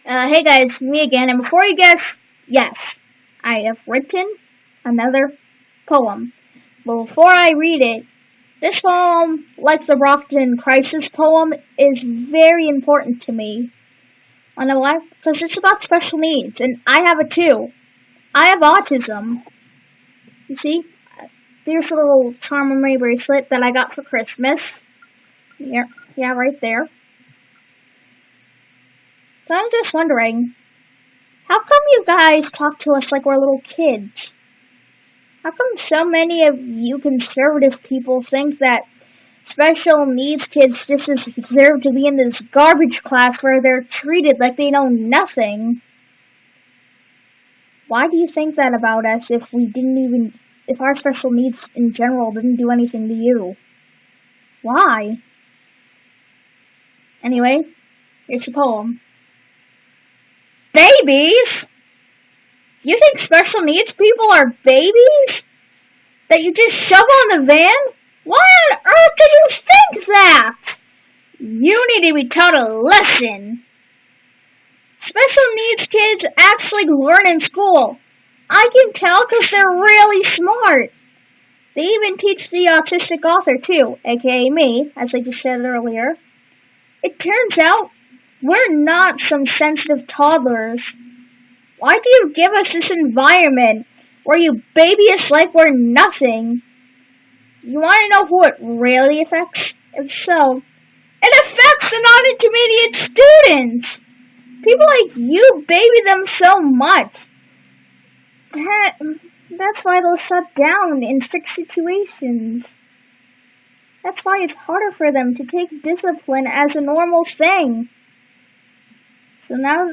Hey guys, me again, and before you guess, yes, I have written another poem. But before I read it, this poem, like the Brockton Crisis poem, is very important to me. On a life, because it's about special needs, and I have it too. I have autism. You see, there's a little Charm on My bracelet that I got for Christmas. Yeah, yeah, right there. So I'm just wondering, how come you guys talk to us like we're little kids? How come so many of you conservative people think that special needs kids just deserve to be in this garbage class where they're treated like they know nothing? Why do you think that about us if our special needs in general didn't do anything to you? Why? Anyway, here's the poem. Babies? You think special needs people are babies? That you just shove on the van? Why on earth did you think that? You need to be taught a lesson. Special needs kids actually learn in school. I can tell because they're really smart. They even teach the autistic author too, aka me, as I just said earlier. It turns out we're not some sensitive toddlers. Why do you give us this environment where you baby us like we're nothing? You want to know who it really affects? If so, it affects the non-intermediate students. People like you baby them so much. That's why they'll shut down in strict situations. That's why it's harder for them to take discipline as a normal thing. So now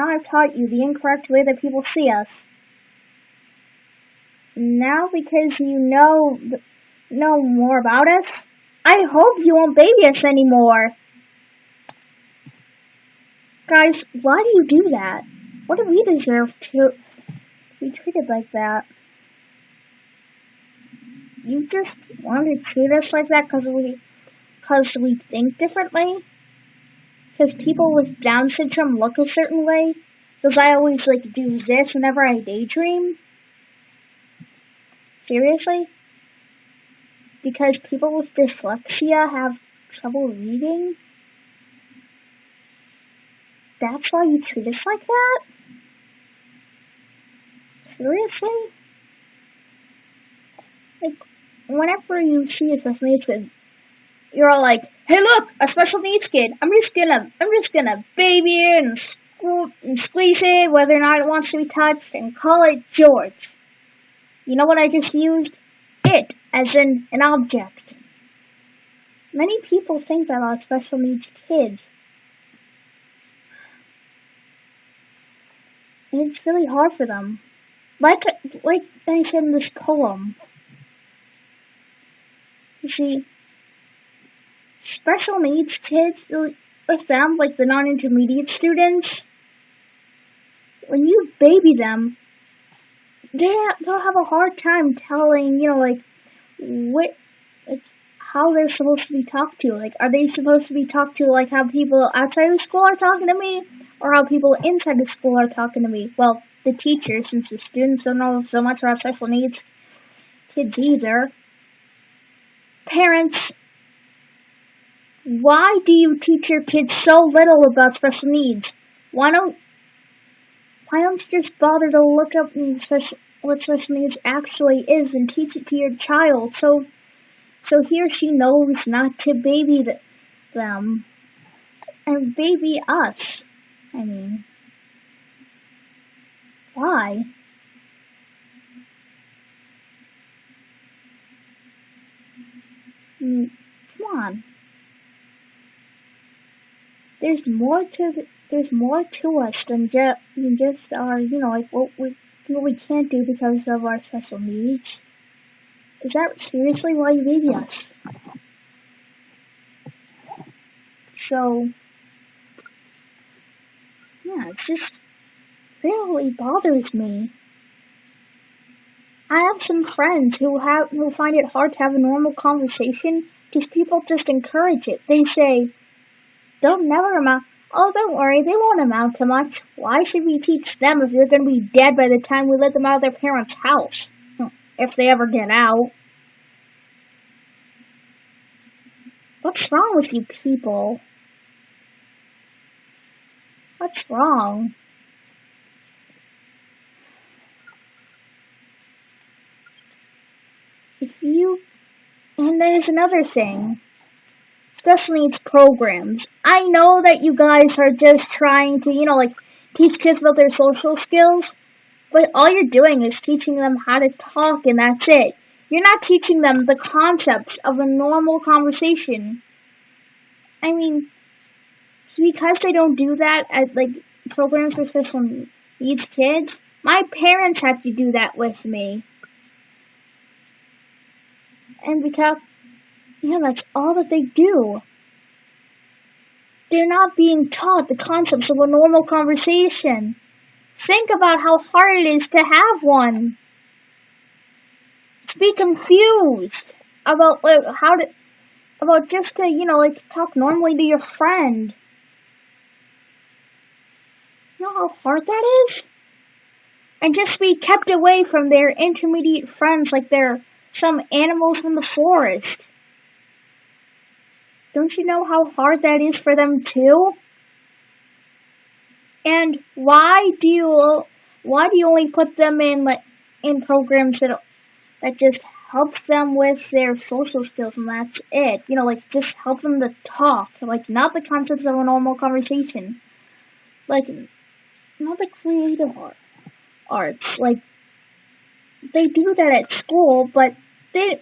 I've taught you the incorrect way that people see us. Now because you know more about us, I hope you won't baby us anymore. Guys, why do you do that? What do we deserve to be treated like that? You just want to treat us like that because we think differently? Because people with Down syndrome look a certain way? Because I always do this whenever I daydream? Seriously? Because people with dyslexia have trouble reading? That's why you treat us like that? Seriously? Whenever you see a special needs kid, you're all like, "Hey, look, a special needs kid. I'm just gonna baby it and squeeze it, whether or not it wants to be touched, and call it George." You know what I just used? It, as in an object. Many people think that about special needs kids. And it's really hard for them. Like I said in this poem. You see, special needs kids, with them, like the non-intermediate students, when you baby them, they'll have a hard time telling, how they're supposed to be talked to. Like, are they supposed to be talked to like how people outside of school are talking to me, or how people inside the school are talking to me? Well, the teachers, since the students don't know so much about special needs kids either. Parents, why do you teach your kids so little about special needs? Why don't you just bother to look up what special needs actually is and teach it to your child so he or she knows not to baby them and baby us? I mean, why? Come on. There's more to us than just our, what we can't do because of our special needs. Is that seriously why you baby us? So, yeah, it just really bothers me. I have some friends who find it hard to have a normal conversation because people just encourage it. They say, "Don't never amount." Oh, don't worry, they won't amount to much. Why should we teach them if they're going to be dead by the time we let them out of their parents' house? If they ever get out. What's wrong with you people? What's wrong? And there's another thing. Special needs programs. I know that you guys are just trying to, teach kids about their social skills, but all you're doing is teaching them how to talk and that's it. You're not teaching them the concepts of a normal conversation. I mean, because they don't do that at, programs for special needs kids, my parents have to do that with me. And because, that's all that they do. They're not being taught the concepts of a normal conversation. Think about how hard it is to have one. To be confused about talk normally to your friend. You know how hard that is? And just be kept away from their intermediate friends like they're some animals in the forest. Don't you know how hard that is for them too? And why do you only put them in programs that just helps them with their social skills and that's it? Just help them to talk, not the concepts of a normal conversation. Not the creative arts. They do that at school, but they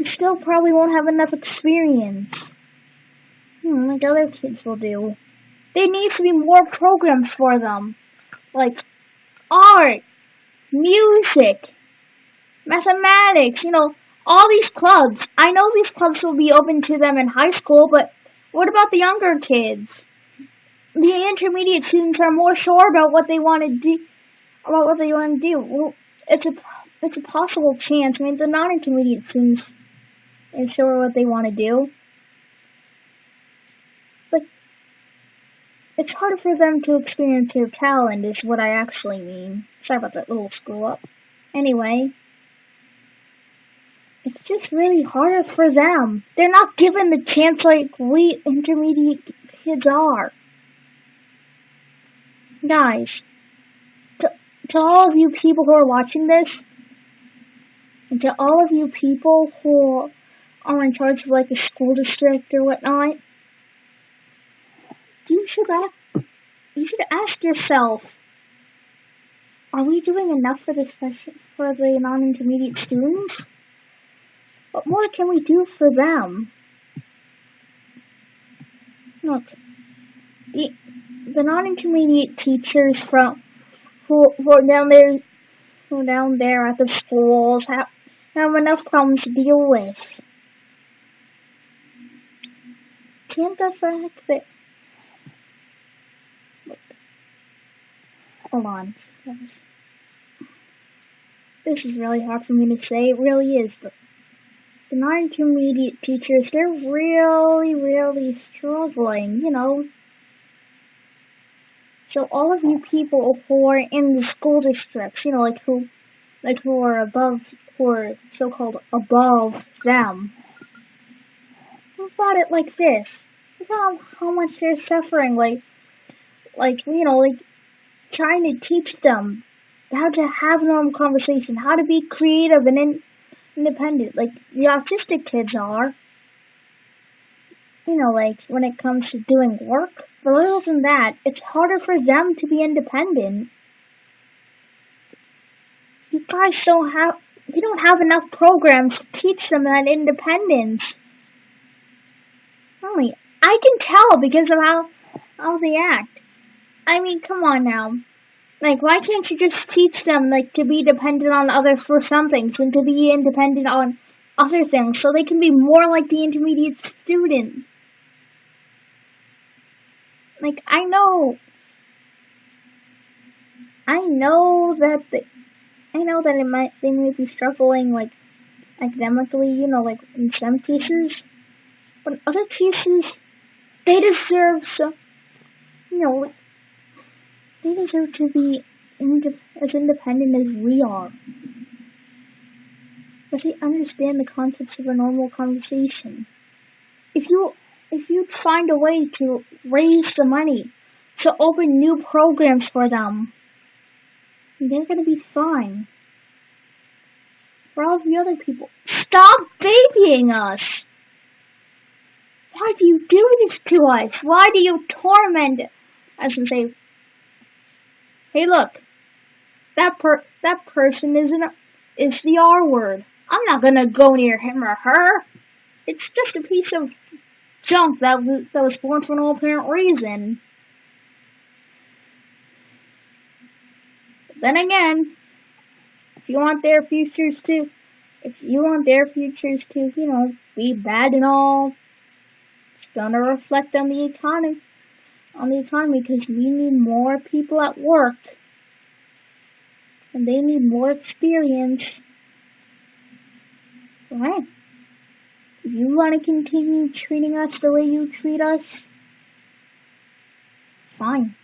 still probably won't have enough experience. Like other kids will do. There needs to be more programs for them. Like art, music, mathematics, all these clubs. I know these clubs will be open to them in high school, but what about the younger kids? The intermediate students are more sure about what they want to do. Well, it's a possible chance. I mean, the non-intermediate students are sure what they want to do. But it's harder for them to experience their talent is what I actually mean. Sorry about that little screw up. Anyway, it's just really harder for them. They're not given the chance like we intermediate kids are. Guys, to all of you people who are watching this, and to all of you people who are in charge of a school district or whatnot, you should ask yourself, are we doing enough for the non-intermediate students? What more can we do for them? Look, the non-intermediate teachers who are down there at the schools have enough problems to deal with. Can't the fact that hold on. This is really hard for me to say. It really is, but the non-intermediate teachers, they're really, really struggling, So all of you people who are in the school districts, who are so-called above them, think about it like this. Think about how much they're suffering, trying to teach them how to have normal conversation, how to be creative and independent, like the autistic kids are. When it comes to doing work. But other than that, it's harder for them to be independent. You guys don't have enough programs to teach them that independence. Only I can tell because of how they act. I mean, come on now. Why can't you just teach them, to be dependent on others for some things and to be independent on other things so they can be more like the intermediate student? I know that they may be struggling, academically, in some cases. But in other cases, they deserve You know, they deserve to be as independent as we are. But they understand the concepts of a normal conversation. If you'd find a way to raise the money to open new programs for them, they're gonna be fine. For all the other people, stop babying us! Why do you do this to us? Why do you torment us and say, hey look, that person is the R word. I'm not gonna go near him or her. It's just a piece of junk that was born for no apparent reason. But then again, if you want their futures to, you know, be bad and all, it's gonna reflect on the economy. Because we need more people at work, and they need more experience. Right? If you want to continue treating us the way you treat us, fine.